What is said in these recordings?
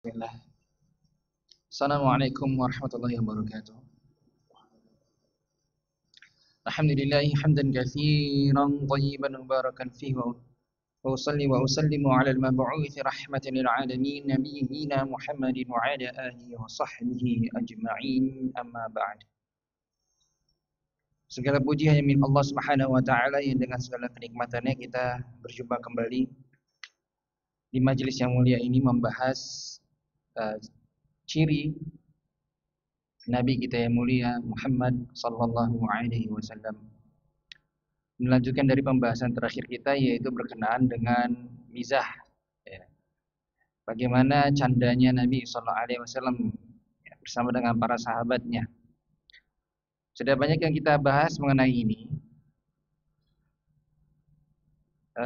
Bismillah. Assalamualaikum warahmatullahi wabarakatuh. Alhamdulillahi hamdan katsiran thayyiban mubarakan fihi wa usalli wa usallimu ala al-mab'uuts rahmatan lil 'alamin nabiyyina Muhammadin wa ala alihi wa sahbihi ajma'in amma ba'd. Segala puji hanya milik Allah Subhanahu wa taala yang dengan segala kenikmatannya kita berjumpa kembali di majelis yang mulia ini membahas ciri Nabi kita yang mulia Muhammad sallallahu alaihi wasallam. Melanjutkan dari pembahasan terakhir kita yaitu berkenaan dengan mizah, ya. Bagaimana candanya Nabi sallallahu alaihi wasallam bersama dengan para sahabatnya. Sudah banyak yang kita bahas mengenai ini.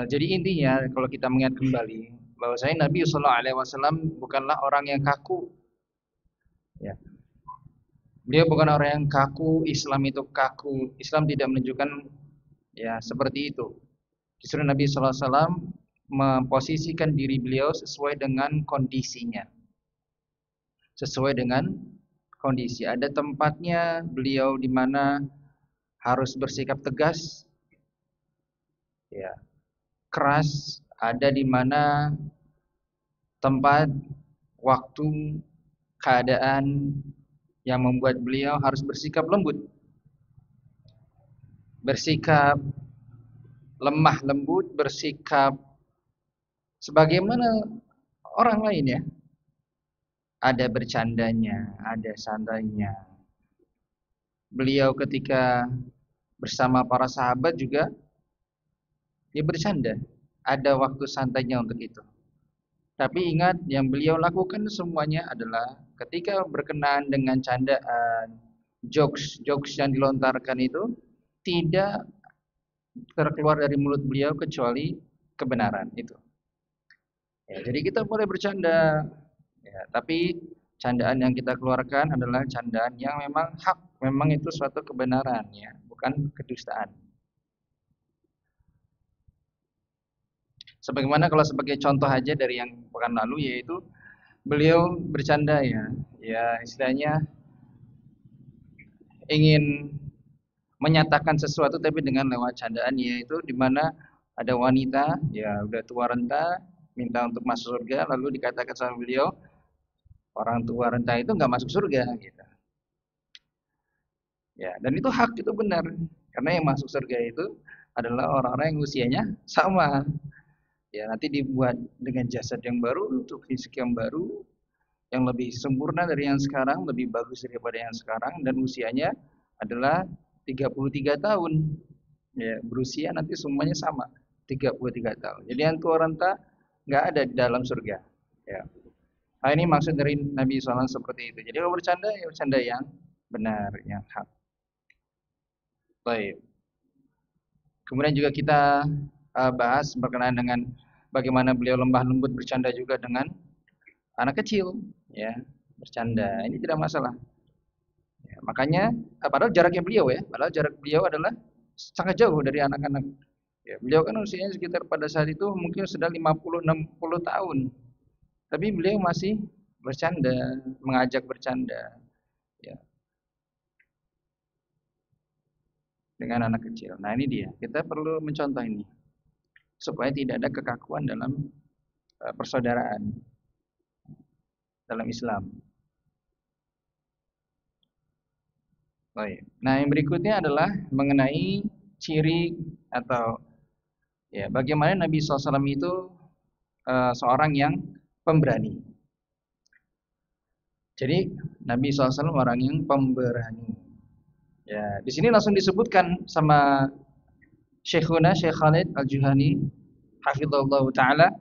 Jadi intinya kalau kita mengingat kembali bahwasanya Nabi sallallahu alaihi wasallam bukanlah orang yang kaku. Ya. Beliau bukan orang yang kaku, Islam itu kaku. Islam tidak menunjukkan ya seperti itu. Justru Nabi sallallahu alaihi wasallam memposisikan diri beliau sesuai dengan kondisinya. Sesuai dengan kondisi. Ada tempatnya beliau di mana harus bersikap tegas, ya, keras. Ada di mana tempat, waktu, keadaan yang membuat beliau harus bersikap lembut, bersikap lemah lembut, bersikap sebagaimana orang lain, ya. Ada bercandanya, ada santainya. Beliau ketika bersama para sahabat juga dia bercanda. Ada waktu santainya untuk itu. Tapi ingat, yang beliau lakukan semuanya adalah ketika berkenaan dengan candaan, jokes yang dilontarkan itu tidak terkeluar dari mulut beliau kecuali kebenaran itu. Ya, jadi kita boleh bercanda, ya, tapi candaan yang kita keluarkan adalah candaan yang memang hak, memang itu suatu kebenaran, ya, bukan kedustaan. Sebagaimana kalau sebagai contoh aja dari yang pekan lalu, yaitu beliau bercanda, ya istilahnya ingin menyatakan sesuatu tapi dengan lewat candaan, yaitu di mana ada wanita ya udah tua renta minta untuk masuk surga, lalu dikatakan sama beliau orang tua renta itu nggak masuk surga gitu. Ya, dan itu hak, itu benar. Karena yang masuk surga itu adalah orang-orang yang usianya sama. Ya, nanti dibuat dengan jasad yang baru, untuk fisik yang baru, yang lebih sempurna dari yang sekarang, lebih bagus daripada yang sekarang, dan usianya adalah 33 tahun. Ya, berusia nanti semuanya sama, 33 tahun. Jadi yang tua renta nggak ada di dalam surga. Ya. Nah, ini maksud dari Nabi SAW seperti itu. Jadi kalau bercanda, ya bercanda yang benar, yang hak. Baik. Kemudian juga kita bahas berkenaan dengan bagaimana beliau lemah lembut bercanda juga dengan anak kecil, ya, bercanda. Ini tidak masalah. Ya, makanya padahal jaraknya beliau, ya, padahal jarak beliau adalah sangat jauh dari anak-anak. Ya, beliau kan usianya sekitar pada saat itu mungkin sudah 50-60 tahun. Tapi beliau masih bercanda, mengajak bercanda, ya, dengan anak kecil. Nah, ini dia. Kita perlu mencontoh ini supaya tidak ada kekakuan dalam persaudaraan dalam Islam. Baik. Nah, yang berikutnya adalah mengenai ciri atau ya bagaimana Nabi SAW itu seorang yang pemberani. Jadi Nabi SAW orang yang pemberani. Ya, di sini langsung disebutkan sama Syekhuna Syekh Khalid Al-Juhani hafizallahu taala.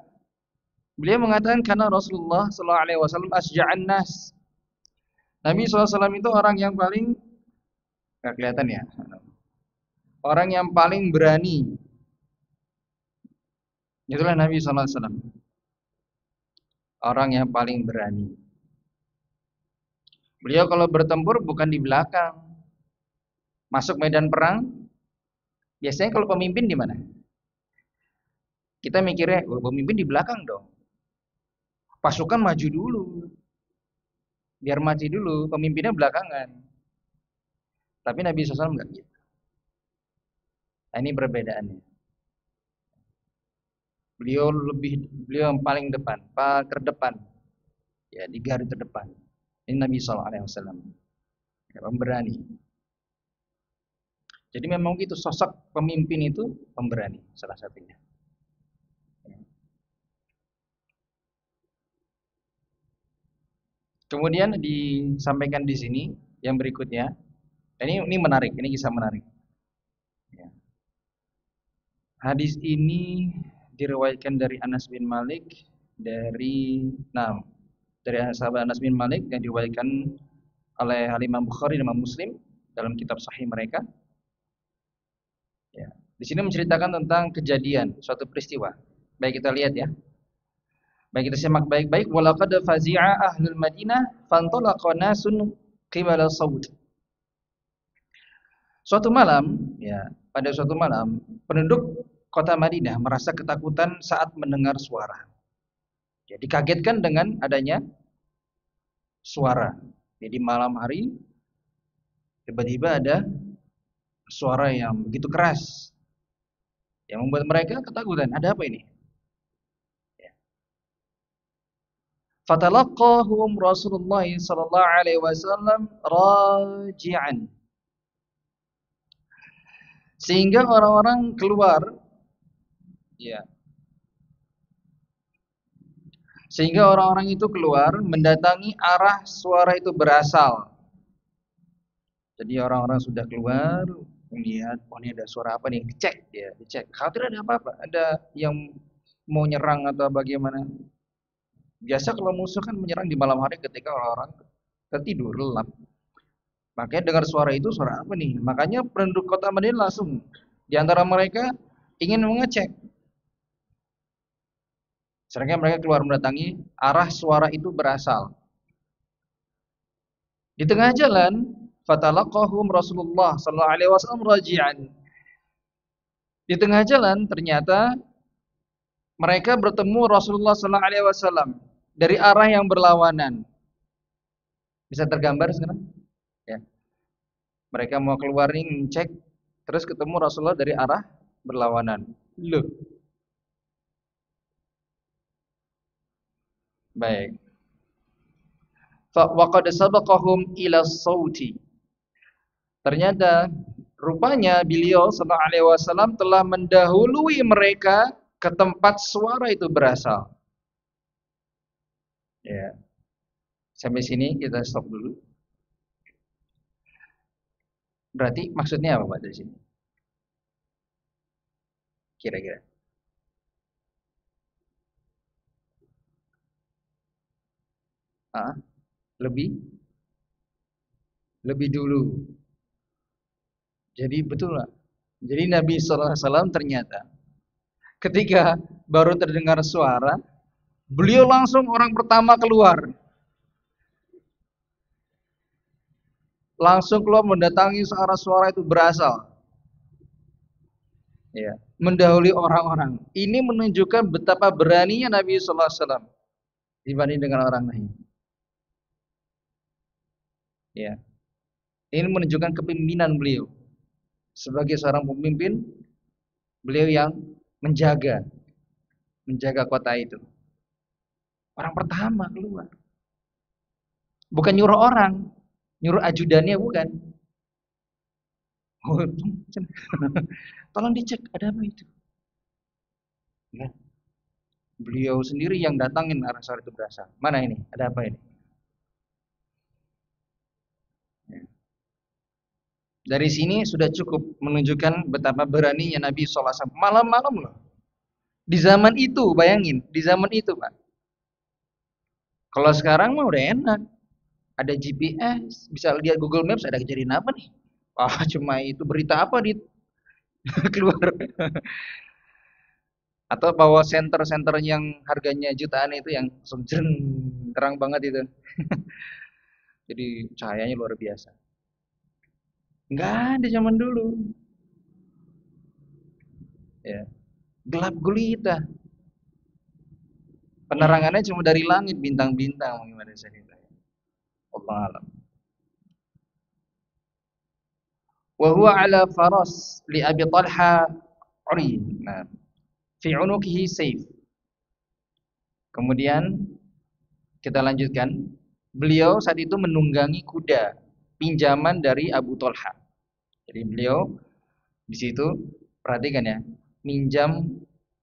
Beliau mengatakan karena Rasulullah sallallahu alaihi wasallam asja'an nas. Nabi SAW itu orang yang paling enggak kelihatan, ya. Orang yang paling berani. Itulah Nabi sallallahu alaihi wasallam. Orang yang paling berani. Beliau kalau bertempur bukan di belakang. Masuk medan perang, biasanya kalau pemimpin di mana? Kita mikirnya, pemimpin di belakang dong. Pasukan maju dulu, biar mati dulu, pemimpinnya belakangan. Tapi Nabi SAW enggak gitu. Nah, ini perbedaannya. Beliau yang paling depan, paling terdepan, ya di garis terdepan. Ini Nabi SAW, ya, pemberani. Jadi memang gitu, sosok pemimpin itu pemberani salah satunya. Kemudian disampaikan di sini yang berikutnya. Ini menarik, ini kisah menarik. Ya. Hadis ini diriwayatkan dari Anas bin Malik dari sahabat Anas bin Malik yang diriwayatkan oleh Imam Bukhari dan Imam Muslim dalam kitab sahih mereka. Ya. Di sini menceritakan tentang kejadian suatu peristiwa. Baik kita lihat ya. Baik kita simak baik-baik. Walaqad fazi'a ahlul Madinah fantalaqa nasun qibala saud. Suatu malam, ya, pada suatu malam penduduk kota Madinah merasa ketakutan saat mendengar suara. Ya, dikagetkan dengan adanya suara. Jadi malam hari tiba-tiba ada suara yang begitu keras yang membuat mereka ketakutan. Ada apa ini? Ya. Fatalaqahum Rasulullah sallallahu alaihi wasallam raji'an. Sehingga orang-orang keluar, ya. Sehingga orang-orang itu keluar mendatangi arah suara itu berasal. Jadi orang-orang sudah keluar, melihat, oh ini ada suara apa nih? Dicek, ya, dicek. Khawatir ada apa-apa, ada yang mau nyerang atau bagaimana. Biasa kalau musuh kan menyerang di malam hari ketika orang-orang tertidur lelap. Makanya dengar suara itu, suara apa nih? Makanya penduduk kota Madinah langsung di antara mereka ingin mengecek. Sehingga mereka keluar mendatangi arah suara itu berasal. Di tengah jalan, fatalaqahum Rasulullah sallallahu alaihi wasallam raji'an. Di tengah jalan ternyata mereka bertemu Rasulullah sallallahu alaihi wasallam dari arah yang berlawanan. Bisa tergambar sekarang? Ya. Mereka mau keluar nih ngecek, terus ketemu Rasulullah dari arah berlawanan. Loh. Baik. Wa qad sabaqahum ila sauti. Ternyata rupanya beliau sallallahu alaihi wasallam telah mendahului mereka ke tempat suara itu berasal. Ya. Sampai sini kita stop dulu. Berarti maksudnya apa Pak dari sini? Kira-kira. Ah, lebih dulu. Jadi betul lah. Jadi Nabi sallallahu alaihi wasallam ternyata ketika baru terdengar suara, beliau langsung orang pertama keluar. Langsung keluar mendatangi arah suara itu berasal. Ya, mendahului orang-orang. Ini menunjukkan betapa beraninya Nabi sallallahu alaihi wasallam dibanding dengan orang lain. Ya. Ini menunjukkan kepemimpinan beliau. Sebagai seorang pemimpin, beliau yang menjaga kota itu. Orang pertama keluar. Bukan nyuruh orang, nyuruh ajudannya bukan. Oh, tolong dicek ada apa itu. Ya. Beliau sendiri yang datangin arah suara itu berasal. Mana ini? Ada apa ini? Ya. Dari sini sudah cukup menunjukkan betapa beraninya Nabi sallallahu alaihi wasallam. Malam-malam loh. Di zaman itu, bayangin, di zaman itu, Pak. Kalau sekarang mah udah enak. Ada GPS, bisa lihat Google Maps ada kejadian apa nih. Wah, cuma itu berita apa di keluar. Atau bawa senter-senter yang harganya jutaan itu yang langsung terang banget itu. Jadi cahayanya luar biasa. Enggak ada zaman dulu. Ya. Gelap gulita. Penerangannya cuma dari langit, bintang-bintang, gimana ceritanya. Allah alam. Wa huwa ala faras li Abi Talha urin. Nah, fi unukihi sayf. Kemudian kita lanjutkan. Beliau saat itu menunggangi kuda pinjaman dari Abu Talha. Jadi beliau di situ perhatikan ya, minjam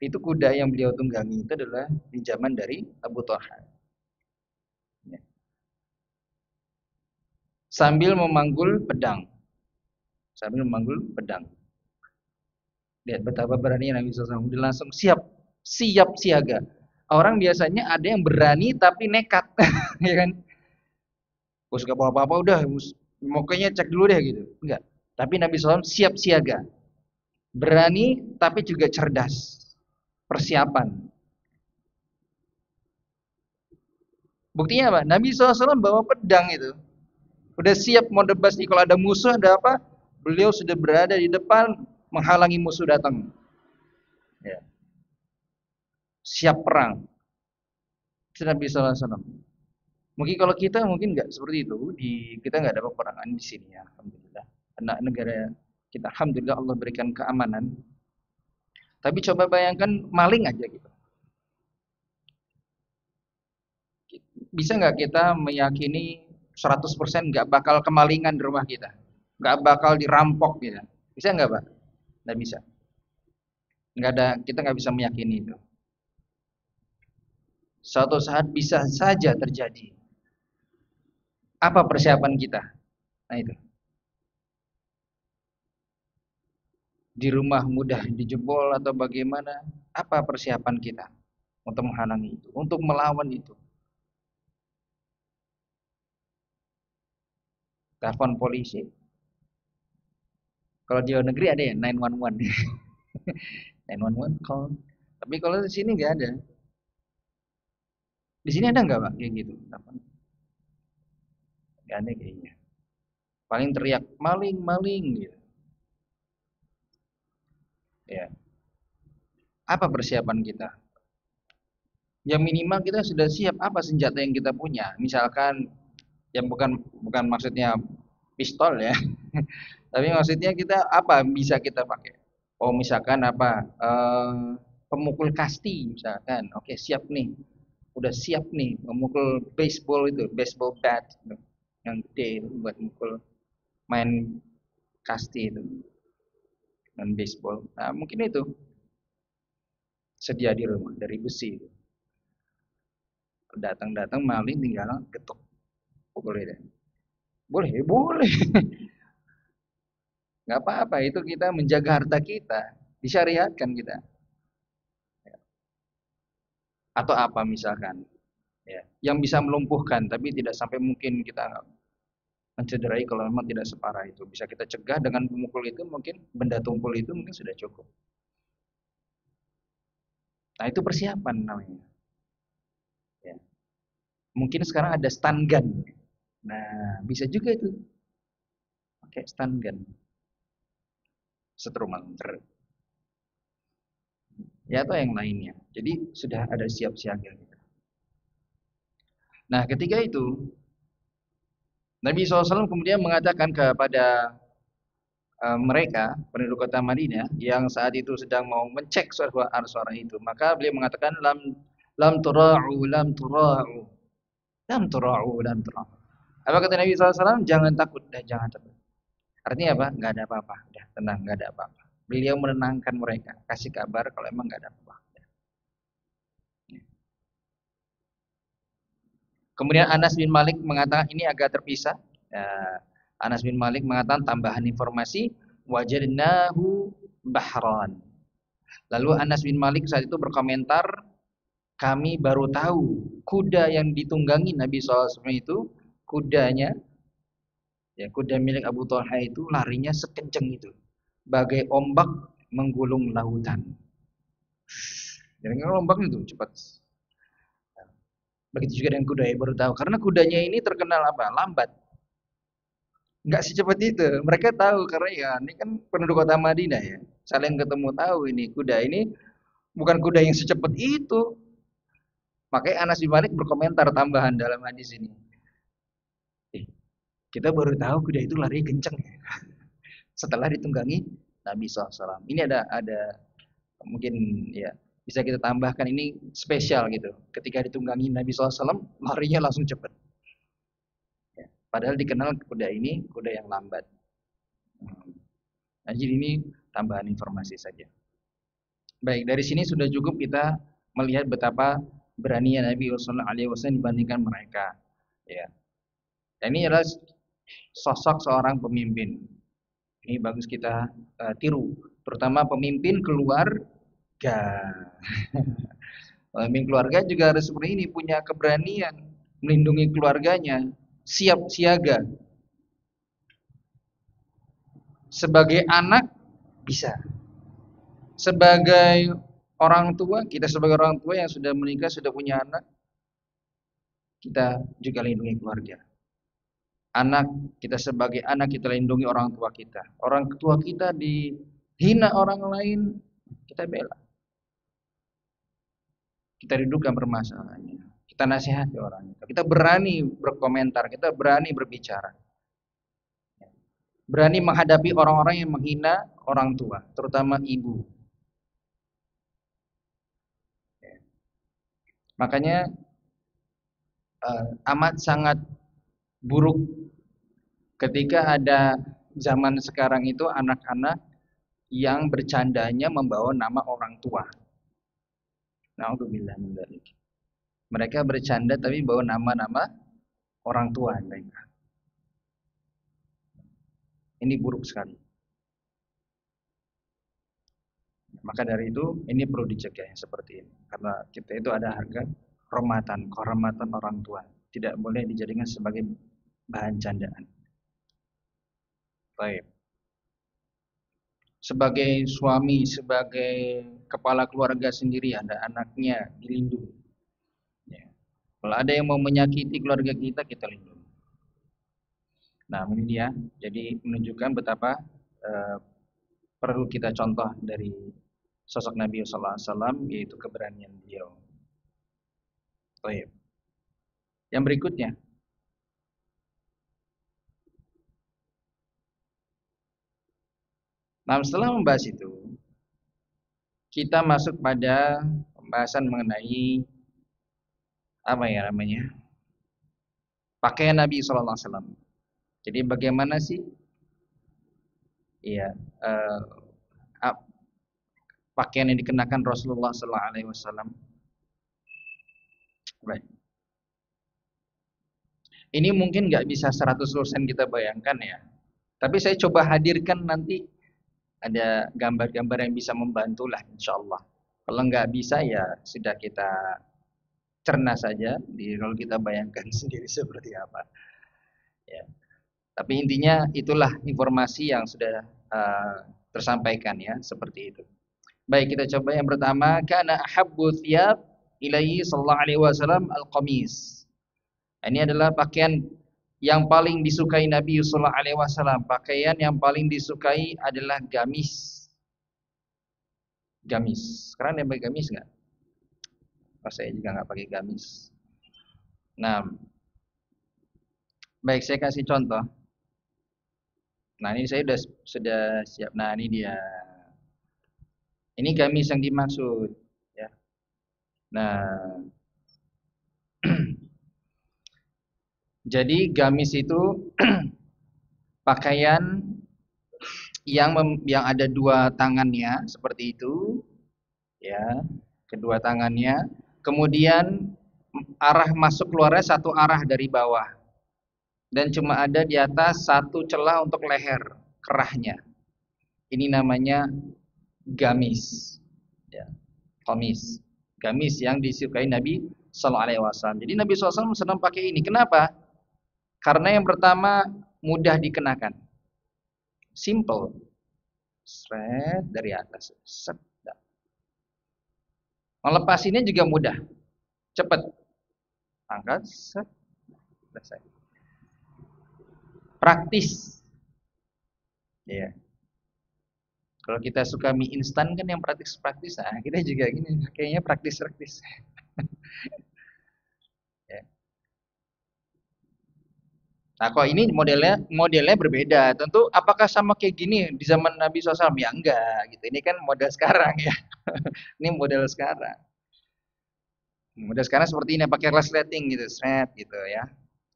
itu kuda yang beliau tunggangi itu adalah pinjaman dari Abu Talha. Ya. Sambil memanggul pedang. Sambil memanggul pedang. Lihat betapa beraninya Nabi SAW. Dia langsung siap siaga. Orang biasanya ada yang berani tapi nekat, ya kan? Bos gak bawa apa-apa udah, pokoknya cek dulu deh gitu. Enggak. Tapi Nabi SAW siap siaga. Berani tapi juga cerdas. Persiapan. Buktinya apa? Nabi SAW bawa pedang itu. Udah siap mau debas nih, kalau ada musuh ada apa? Beliau sudah berada di depan menghalangi musuh datang. Ya. Siap perang. Itu Nabi SAW. Mungkin kalau kita mungkin nggak seperti itu, kita nggak ada peperangan di sini ya, alhamdulillah. Anak negara kita, alhamdulillah Allah berikan keamanan. Tapi coba bayangkan maling aja gitu. Bisa nggak kita meyakini 100% nggak bakal kemalingan di rumah kita, nggak bakal dirampok gitu? Bisa nggak Pak? Nggak bisa. Nggak ada, kita nggak bisa meyakini itu. Suatu saat bisa saja terjadi. Apa persiapan kita? Nah itu. Di rumah mudah dijebol atau bagaimana? Apa persiapan kita untuk menghalangi itu, untuk melawan itu? Telepon polisi. Kalau di luar negeri ada ya 911. 911 call. Tapi kalau di sini nggak ada. Di sini ada nggak Pak kayak gitu? Nggak ada kayaknya. Paling teriak maling maling gitu. Ya. Apa persiapan kita? Ya minimal kita sudah siap apa senjata yang kita punya. Misalkan yang bukan maksudnya pistol ya. Tapi maksudnya kita apa bisa kita pakai? Oh misalkan apa pemukul kasti misalkan. Oke siap nih, udah siap nih memukul baseball itu, baseball bat yang gede itu buat mukul main kasti itu dan baseball. Nah mungkin itu sedia di rumah dari besi itu. Datang-datang maling tinggal getuk pukul itu. Boleh, boleh. Nggak apa-apa, itu kita menjaga harta kita, disyariatkan kita. Atau apa misalkan, ya, yang bisa melumpuhkan, tapi tidak sampai mungkin kita mencederai kalau memang tidak separah itu. Bisa kita cegah dengan pemukul itu, mungkin benda tumpul itu mungkin sudah cukup. Nah itu persiapan namanya. Ya. Mungkin sekarang ada stun gun. Nah bisa juga itu, pakai stun gun, setrum ya atau yang lainnya. Jadi sudah ada siap siaga gitu. Nah ketika itu Nabi SAW kemudian mengatakan kepada mereka penduduk kota Madinah yang saat itu sedang mau mencek suara itu, maka beliau mengatakan lam tura'u lam tura'u lam tura'u lam tura'u. Apa kata Nabi SAW? Jangan takut, jangan takut. Artinya apa? Nggak ada apa-apa, udah tenang, nggak ada apa-apa. Beliau menenangkan mereka, kasih kabar kalau emang nggak ada apa-apa. Kemudian Anas bin Malik mengatakan ini agak terpisah. Anas bin Malik mengatakan tambahan informasi wajadnahu bahran. Lalu Anas bin Malik saat itu berkomentar, kami baru tahu kuda yang ditunggangi Nabi SAW itu kudanya, ya kuda milik Abu Talha itu larinya sekencang itu, bagai ombak menggulung lautan. Jadi ombak itu cepat. Begitu juga dengan kuda yang baru tahu, karena kudanya ini terkenal apa? Lambat. Nggak secepat itu. Mereka tahu karena ya ini kan penduduk kota Madinah ya. Saling ketemu tahu ini kuda ini bukan kuda yang secepat itu. Makanya Anas bin Malik berkomentar tambahan dalam hadis ini. Kita baru tahu kuda itu lari kenceng ya. Setelah ditunggangi Nabi SAW. Ini ada mungkin ya bisa kita tambahkan ini spesial gitu. Ketika ditunggangi Nabi SAW, larinya langsung cepat. Ya. Padahal dikenal kuda ini kuda yang lambat. Nah, jadi ini tambahan informasi saja. Baik, dari sini sudah cukup kita melihat betapa beraninya Nabi Sallallahu Alaihi Wasallam dibandingkan mereka. Ya, ini adalah sosok seorang pemimpin. Ini bagus kita tiru, terutama pemimpin keluarga. Pemimpin keluarga juga harus seperti ini, punya keberanian melindungi keluarganya, siap siaga. Sebagai anak bisa. Sebagai orang tua, kita sebagai orang tua yang sudah menikah, sudah punya anak, kita juga lindungi keluarga. Anak, kita sebagai anak kita lindungi orang tua kita. Orang tua kita dihina orang lain, kita bela. Kita dudukkan permasalahannya. Kita nasihati orang. Kita berani berkomentar, kita berani berbicara. Berani menghadapi orang-orang yang menghina orang tua, terutama ibu. Makanya amat sangat buruk ketika ada zaman sekarang itu anak-anak yang bercandanya membawa nama orang tua. Na'udzubillah min dzalik. Mereka bercanda tapi bawa nama-nama orang tua mereka. Ini buruk sekali. Maka dari itu ini perlu dicegah yang seperti ini. Karena kita itu ada harga kehormatan orang tua. Tidak boleh dijadikan sebagai bahan candaan. Baik. Sebagai suami, sebagai kepala keluarga sendiri, ada anaknya, dilindungi. Ya. Kalau ada yang mau menyakiti keluarga kita, kita lindungi. Nah, ini dia. Jadi menunjukkan betapa perlu kita contoh dari sosok Nabi Sallallahu Alaihi Wasallam, yaitu keberanian beliau. Baik. Yang berikutnya, nah setelah membahas itu, kita masuk pada pembahasan mengenai apa ya namanya, pakaian Nabi Sallallahu Alaihi Wasallam. Jadi bagaimana sih, ya, pakaian yang dikenakan Rasulullah Sallallahu Alaihi Wasallam. Baik. Ini mungkin nggak bisa 100% kita bayangkan ya. Tapi saya coba hadirkan nanti ada gambar-gambar yang bisa membantu lah insya Allah. Kalau nggak bisa ya sudah kita cerna saja. Kalau kita bayangkan sendiri seperti apa. Ya. Tapi intinya itulah informasi yang sudah tersampaikan ya seperti itu. Baik, kita coba yang pertama, kana ahabbu thiyab ilaihi sallallahu alaihi wasallam al-qamis. Ini adalah pakaian yang paling disukai Nabi sallallahu alaihi wasallam. Pakaian yang paling disukai adalah gamis. Gamis. Sekarang ada yang pakai gamis enggak? Saya juga enggak pakai gamis. Nah, baik, saya kasih contoh. Nah, ini saya sudah siap. Nah, ini dia. Ini gamis yang dimaksud ya. Nah, jadi gamis itu pakaian yang ada dua tangannya seperti itu ya, kedua tangannya, kemudian arah masuk keluarnya satu arah dari bawah. Dan cuma ada di atas satu celah untuk leher kerahnya. Ini namanya gamis. Ya, gamis. Gamis yang disukai Nabi Sallallahu Alaihi Wasallam. Jadi Nabi SAW senang pakai ini. Kenapa? Karena yang pertama mudah dikenakan. Simple. Seret dari atas. Set. Melepasinnya juga mudah. Cepat. Angkat. Set. Selesai. Praktis. Ya. Kalau kita suka mie instan kan yang praktis-praktis, nah kita juga gini, kayaknya praktis-praktis. Nah, kok ini modelnya berbeda. Tentu apakah sama kayak gini di zaman Nabi SAW? Ya enggak gitu. Ini kan model sekarang ya. Ini model sekarang. Model sekarang seperti ini pakai resleting gitu, set gitu ya.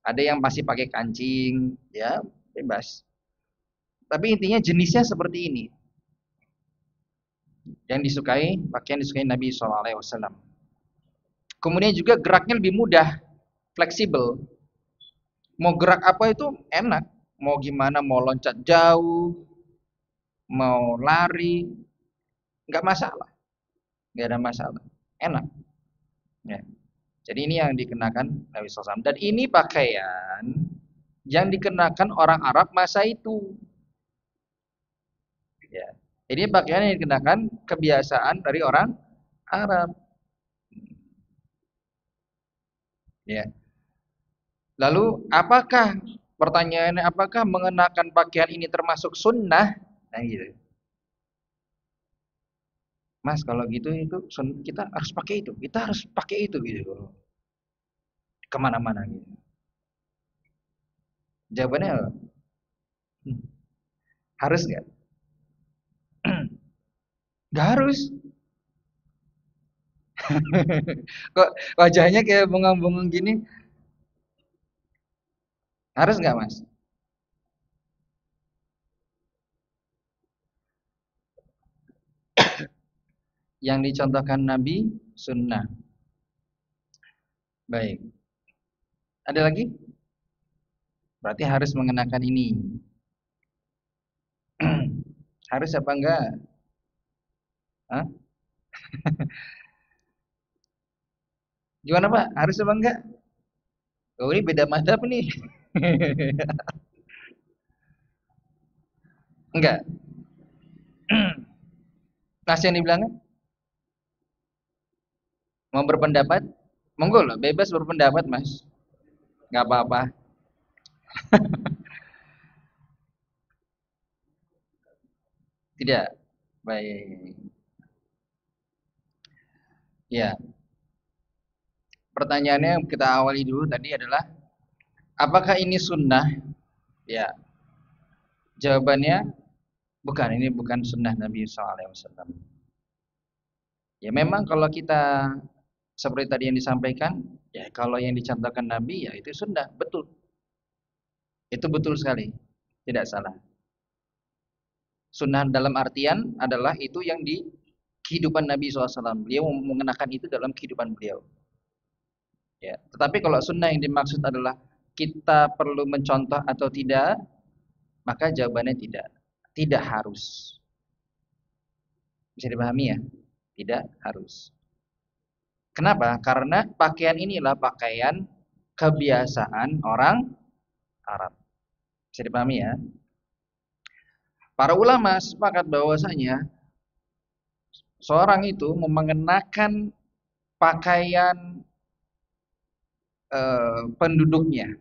Ada yang masih pakai kancing, ya bebas. Tapi intinya jenisnya seperti ini. Yang disukai, pakaian disukai Nabi SAW. Kemudian juga geraknya lebih mudah, fleksibel. Mau gerak apa itu enak. Mau gimana, mau loncat jauh, mau lari, nggak masalah, nggak ada masalah, enak. Ya. Jadi ini yang dikenakan Nabi SAW. Dan ini pakaian yang dikenakan orang Arab masa itu. Ya. Ini pakaian yang dikenakan kebiasaan dari orang Arab. Ya. Lalu apakah pertanyaannya apakah mengenakan pakaian ini termasuk sunnah? Nah gitu. Mas kalau gitu itu kita harus pakai itu, kita harus pakai itu gitu. Kemana-mana gitu. Jawabannya hmm, harus nggak? Nggak harus. Kok wajahnya kayak bengong-bengong gini? Harus nggak mas? Yang dicontohkan Nabi sunnah. Baik. Ada lagi? Berarti harus mengenakan ini. Harus apa enggak? Hah? Gimana Pak? Harus apa enggak? Oh ini beda madzhab nih. Enggak. Mas yang dibilang mau berpendapat? Monggo loh, bebas berpendapat mas. Enggak apa-apa. Tidak. Baik. Ya, pertanyaannya yang kita awali dulu tadi adalah apakah ini sunnah? Ya, jawabannya bukan. Ini bukan sunnah Nabi SAW. Ya memang kalau kita seperti tadi yang disampaikan, ya kalau yang dicontohkan Nabi ya itu sunnah, betul. Itu betul sekali, tidak salah. Sunnah dalam artian adalah itu yang di kehidupan Nabi SAW. Beliau mengenakan itu dalam kehidupan beliau. Ya. Tetapi kalau sunnah yang dimaksud adalah kita perlu mencontoh atau tidak, maka jawabannya tidak. Tidak harus. Bisa dipahami ya? Tidak harus. Kenapa? Karena pakaian inilah pakaian kebiasaan orang Arab. Bisa dipahami ya? Para ulama sepakat bahwasanya seorang itu mengenakan pakaian penduduknya,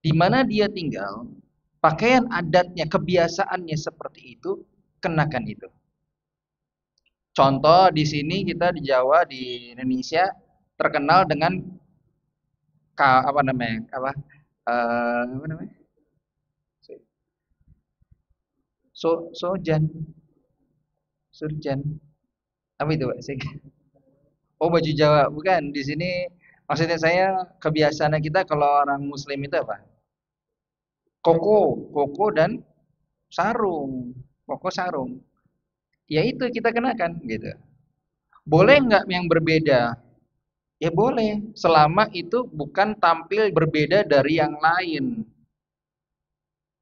di mana dia tinggal, pakaian adatnya, kebiasaannya seperti itu, kenakan itu. Contoh di sini kita di Jawa di Indonesia terkenal dengan apa namanya? Apa namanya? Sojan, surjan. Apa itu, Pak? Oh, baju Jawa. Bukan, di sini maksudnya saya kebiasaan kita kalau orang muslim itu apa? Koko dan sarung. Koko sarung. Ya itu kita kenakan gitu. Boleh nggak yang berbeda? Ya boleh, selama itu bukan tampil berbeda dari yang lain.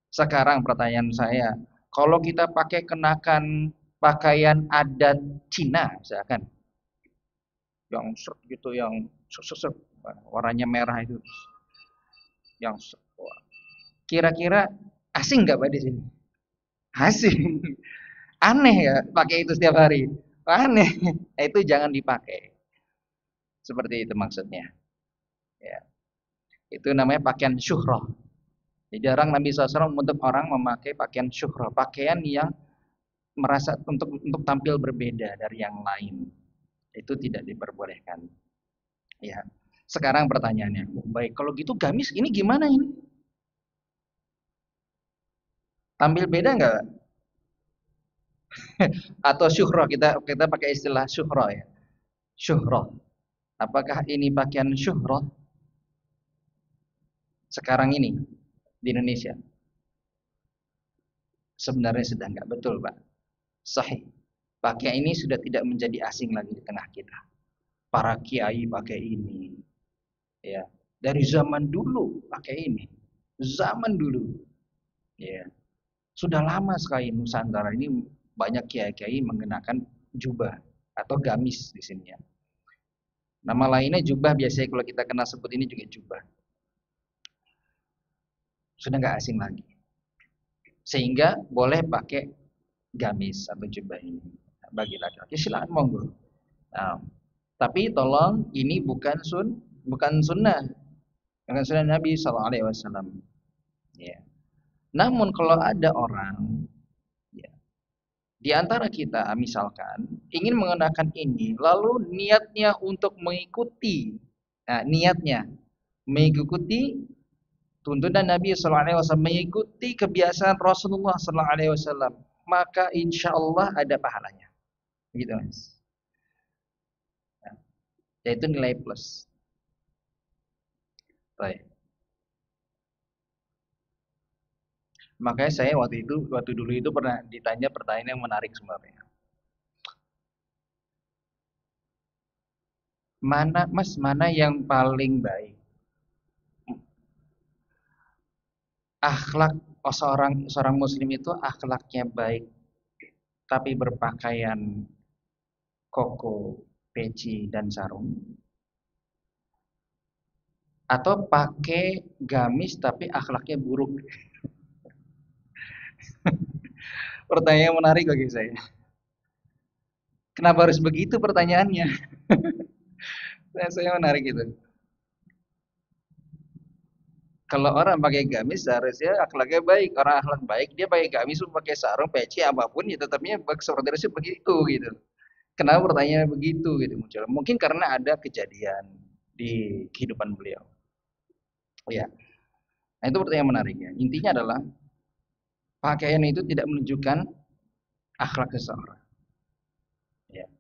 Sekarang pertanyaan saya, kalau kita pakai kenakan pakaian adat Cina misalkan, yang gitu, yang warnanya merah itu, yang kira-kira asing nggak Pak di sini? Asing. Aneh ya pakai itu setiap hari. Aneh. Itu jangan dipakai. Seperti itu maksudnya. Ya. Itu namanya pakaian syuhrah. Jadi jarang Nabi SAW untuk orang memakai pakaian syuhrah, pakaian yang merasa untuk tampil berbeda dari yang lain. Itu tidak diperbolehkan. Ya. Sekarang pertanyaannya, baik kalau gitu gamis ini gimana ini? Tampil beda nggak? Atau syuhroh, kita pakai istilah syuhroh ya. Syuhroh. Apakah ini pakaian syuhroh sekarang ini di Indonesia? Sebenarnya sudah nggak betul, Pak. Sahih. Pakaian ini sudah tidak menjadi asing lagi di tengah kita. Para kiai pakai ini, ya. Dari zaman dulu pakai ini. Zaman dulu, ya. Sudah lama sekali Nusantara ini banyak kiai-kiai mengenakan jubah atau gamis di sini ya. Nama lainnya jubah, biasanya kalau kita kenal sebut ini juga jubah. Sudah nggak asing lagi. Sehingga boleh pakai gamis atau jubah ini bagi laki-laki. Silakan monggo. Nah, tapi tolong ini bukan sunnah, bukan sunnah Nabi Shallallahu Alaihi Wasallam. Ya. Namun kalau ada orang, ya, di antara kita misalkan ingin mengenakan ini, lalu niatnya untuk mengikuti, nah, niatnya mengikuti tuntunan Nabi Sallallahu Alaihi Wasallam, mengikuti kebiasaan Rasulullah Sallallahu Alaihi Wasallam, maka insya Allah ada pahalanya, gitu mas. Nah, yaitu nilai plus. Baik. Makanya saya waktu dulu itu pernah ditanya pertanyaan yang menarik sebenarnya. Mana yang paling baik? Akhlak seorang muslim itu akhlaknya baik tapi berpakaian koko, peci dan sarung, atau pakai gamis tapi akhlaknya buruk? Pertanyaan yang menarik bagi saya. Kenapa harus begitu pertanyaannya? Saya menarik itu. Kalau orang pakai gamis seharusnya akhlaknya baik. Orang akhlak baik dia pakai gamis, pakai sarung, peci apapun ya tetapnya seperti itu begitu gitu. Kenapa pertanyaannya begitu gitu muncul? Mungkin karena ada kejadian di kehidupan beliau. Oh ya, nah itu pertanyaan menariknya. Intinya adalah pakaian itu tidak menunjukkan akhlak seseorang. Ya.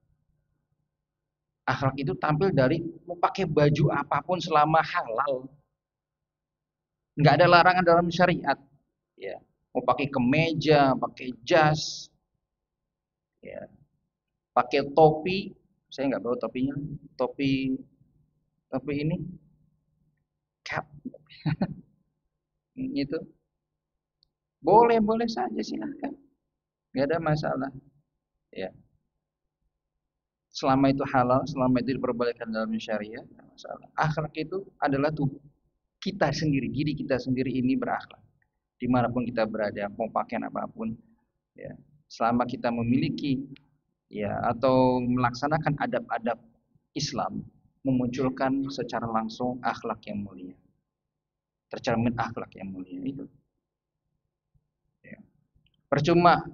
Akhlak itu tampil dari mau pakai baju apapun selama halal. Nggak ada larangan dalam syariat. Ya. Mau pakai kemeja, pakai jas, ya. Pakai topi. Saya nggak bawa topinya. Topi, topi ini cap itu boleh saja silahkan. Nggak ada masalah. Ya. Selama itu halal, selama itu diperbolehkan dalam syariat, tidak masalah. Akhlak itu adalah tubuh kita sendiri, diri kita sendiri ini berakhlak. Dimanapun kita berada, mau pakaian apapun, ya, selama kita memiliki, ya, atau melaksanakan adab-adab Islam, memunculkan secara langsung akhlak yang mulia, tercermin akhlak yang mulia itu. Ya. Percuma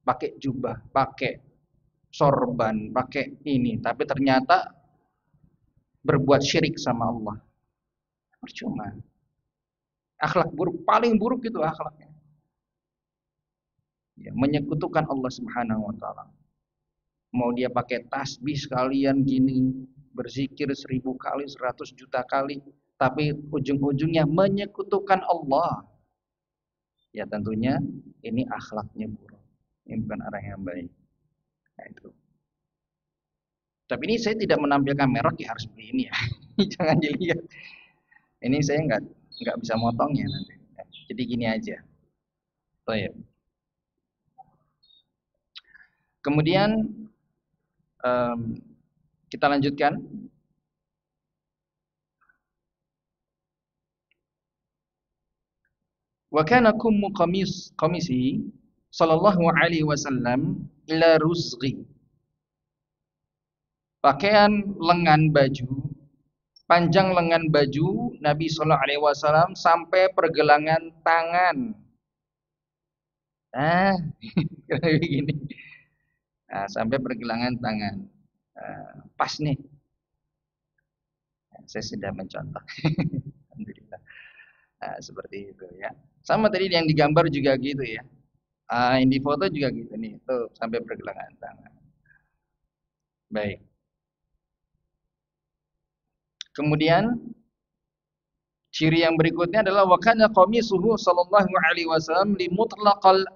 pakai jubah, pakai sorban, pakai ini, tapi ternyata berbuat syirik sama Allah. Percuma. Akhlak buruk, paling buruk itu akhlaknya. Ya, menyekutukan Allah Subhanahu wa taala. Mau dia pakai tasbih sekalian gini, berzikir 1000 kali, 100 juta kali, tapi ujung-ujungnya menyekutukan Allah. Ya tentunya ini akhlaknya buruk. Ini bukan arah yang baik. Nah, itu. Tapi ini saya tidak menampilkan merek ya harus beli ini ya. Jangan dilihat. Ini saya nggak bisa motongnya nanti. Jadi gini aja. Baik. Kemudian kita lanjutkan. Wa kana kummu qamisi sallallahu alaihi wasallam ila ruzghi. Pakaian lengan baju, panjang lengan baju Nabi sallallahu alaihi wasallam sampai pergelangan tangan. Ah, kayak gini. Nah, sampai pergelangan tangan. Pas nih. Saya sudah mencontoh. Alhamdulillah. Nah, seperti itu ya. Sama tadi yang digambar juga gitu ya. Yang di foto juga gitu nih, tuh sampai pergelangan tangan. Baik. Kemudian ciri yang berikutnya adalah wa kana qamisuhu sallallahu alaihi wasallam li mutlaqal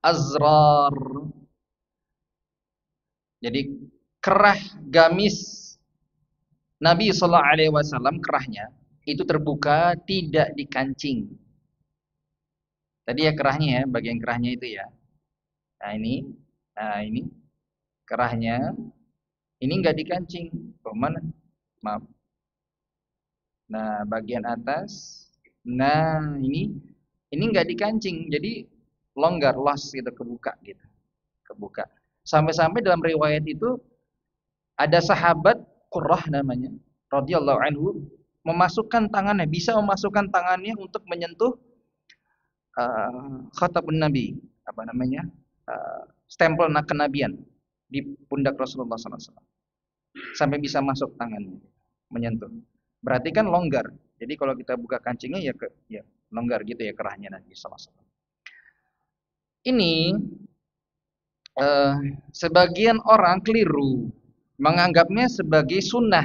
azrar. Jadi kerah gamis Nabi sallallahu alaihi wasallam, kerahnya itu terbuka, tidak dikancing. Tadi ya kerahnya ya, bagian kerahnya itu ya. Nah ini kerahnya, ini enggak dikancing. Oh mana? Maaf. Nah, bagian atas. Nah, ini enggak dikancing. Jadi longgar, los gitu, kebuka gitu. Kebuka. Sampai-sampai dalam riwayat itu ada sahabat Qurrah namanya, radhiyallahu anhu, memasukkan tangannya, bisa memasukkan tangannya untuk menyentuh khatabun Nabi, apa namanya? Stempel kenabian di pundak Rasulullah SAW. Sampai bisa masuk tangannya, menyentuh. Berarti kan longgar. Jadi kalau kita buka kancingnya ya longgar gitu ya kerahnya Nabi SAW. Ini sebagian orang keliru menganggapnya sebagai sunnah.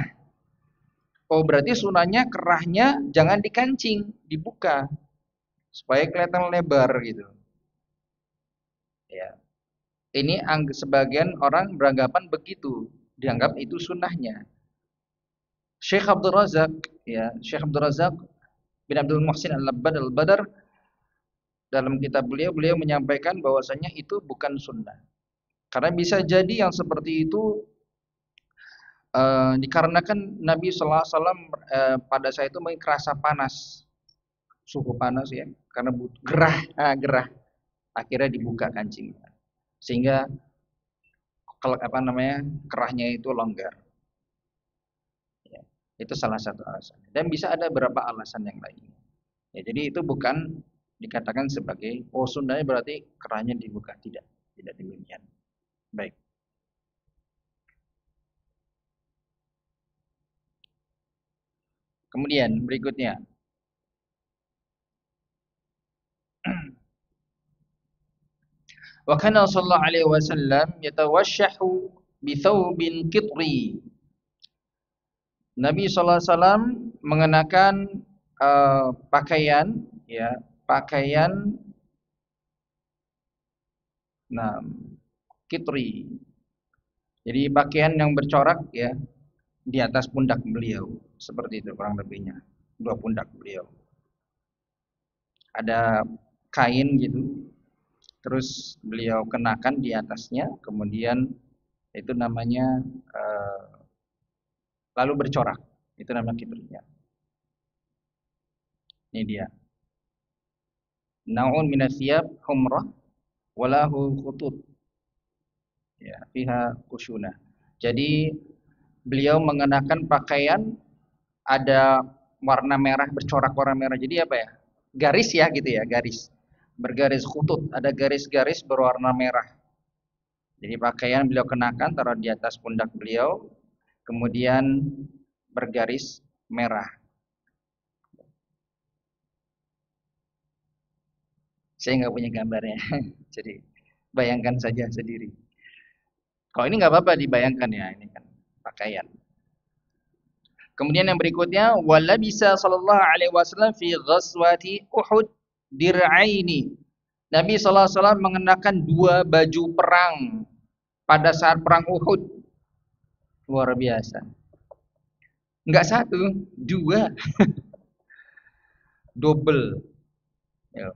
Oh berarti sunnahnya kerahnya jangan dikancing, dibuka supaya kelihatan lebar gitu. Ya, ini sebagian orang beranggapan begitu, dianggap itu sunnahnya. Syekh Abdul Razak, ya Syekh Abdul Razak bin Abdul Muhsin Al-Labbad Al-Badar, dalam kitab beliau menyampaikan bahwasanya itu bukan sunnah. Karena bisa jadi yang seperti itu dikarenakan Nabi Sallallahu Alaihi Wasallam pada saat itu merasa panas, suhu panas ya, karena gerah, akhirnya dibuka kancingnya, sehingga kalau apa namanya kerahnya itu longgar. Ya, itu salah satu alasan. Dan bisa ada beberapa alasan yang lain. Ya, jadi itu bukan dikatakan sebagai sunnahnya berarti kerahnya dibuka, tidak demikian. Baik. Kemudian berikutnya wa kana sallallahu alaihi wasallam yatawashshahu bi thawbin qitri. Nabi sallallahu alaihi wasallam mengenakan pakaian ya, pakaian qitri. Jadi pakaian yang bercorak ya di atas pundak beliau, seperti itu kurang lebihnya. Dua pundak beliau. Ada kain gitu, terus beliau kenakan di atasnya, kemudian itu namanya lalu bercorak, itu namanya kitrinya. Ini dia. Naun minasyab humrah walahu khutut. Ya, fiha kusyuna. Jadi beliau mengenakan pakaian ada warna merah, bercorak warna merah. Jadi apa ya? Garis ya gitu ya, garis. Bergaris khutut, ada garis-garis berwarna merah. Jadi pakaian beliau kenakan taruh di atas pundak beliau, kemudian bergaris merah. Saya nggak punya gambarnya, jadi bayangkan saja sendiri. Kalau ini nggak apa-apa dibayangkan ya, ini kan pakaian. Kemudian yang berikutnya, walabisa sallallahu alaihi wasallam fi ghazwati Uhud dir'aini. Nabi sallallahu alaihi wasallam mengenakan dua baju perang pada saat perang Uhud. Luar biasa. Enggak satu, dua. Double. Ya.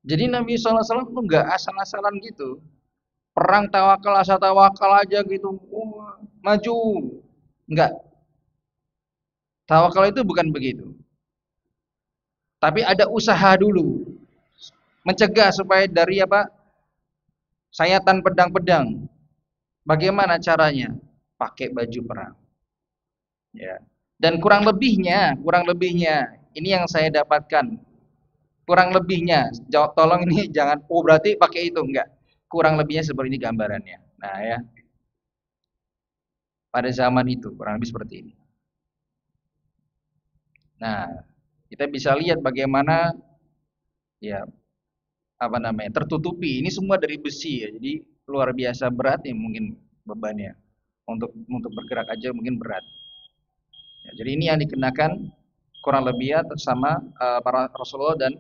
Jadi Nabi sallallahu alaihi wasallam tuh enggak asal-asalan gitu. Perang tawakal asal tawakal aja gitu. Maju. Enggak. Tawakal itu bukan begitu. Tapi ada usaha dulu. Mencegah supaya dari apa? Sayatan pedang-pedang. Bagaimana caranya? Pakai baju perang. Ya. Dan kurang lebihnya ini yang saya dapatkan. Kurang lebihnya, jawab tolong ini jangan berarti pakai itu enggak. Kurang lebihnya seperti ini gambarannya. Nah, ya. Pada zaman itu kurang lebih seperti ini. Nah, kita bisa lihat bagaimana ya apa namanya, tertutupi. Ini semua dari besi ya. Jadi luar biasa berat ya mungkin bebannya. Untuk bergerak aja mungkin berat. Ya, jadi ini yang dikenakan kurang lebih ya sama para Rasulullah dan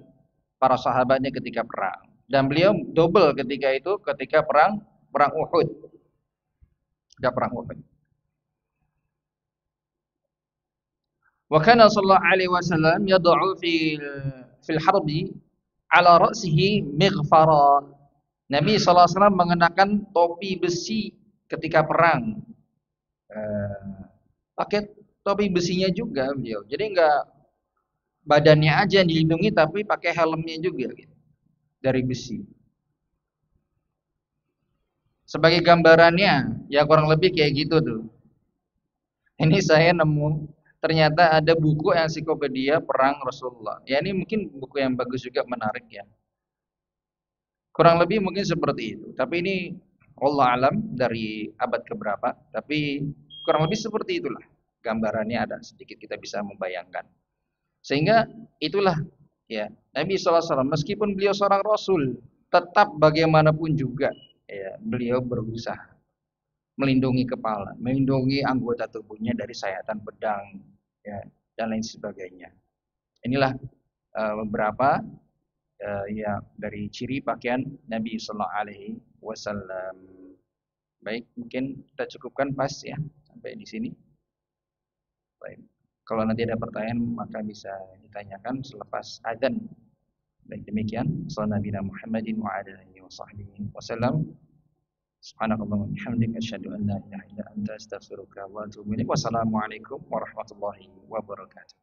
para sahabatnya ketika perang. Dan beliau double ketika itu ketika perang Uhud. Ketika perang Uhud. Wa kana sallallahu alaihi wasallam yad'u fil harbi ala ra'sihi mighfara. Nabi sallallahu alaihi wasallam mengenakan topi besi ketika perang. Pakai topi besinya juga beliau. Jadi enggak badannya aja yang dilindungi tapi pakai helmnya juga gitu, dari besi. Sebagai gambarannya ya kurang lebih kayak gitu tuh. Ini saya nemu ternyata ada buku ensiklopedia perang Rasulullah. Ya ini mungkin buku yang bagus juga, menarik ya. Kurang lebih mungkin seperti itu. Tapi ini Allah alam dari abad keberapa. Tapi kurang lebih seperti itulah. Gambarannya ada sedikit kita bisa membayangkan. Sehingga itulah ya Nabi SAW meskipun beliau seorang Rasul, tetap bagaimanapun juga ya beliau berusaha melindungi kepala, melindungi anggota tubuhnya dari sayatan pedang ya dan lain sebagainya. Inilah beberapa ya dari ciri pakaian Nabi sallallahu alaihi wasallam. Baik, mungkin kita cukupkan pas ya sampai di sini. Baik. Kalau nanti ada pertanyaan maka bisa ditanyakan selepas adzan. Baik, demikian. Sallallahu Muhammadin wa ala alihi wasallam. Subhanakallahumma wa bihamdika asyhadu an la ilaha illa anta astaghfiruka wa atubu ilaik. Wassalamualaikum warahmatullahi wabarakatuh.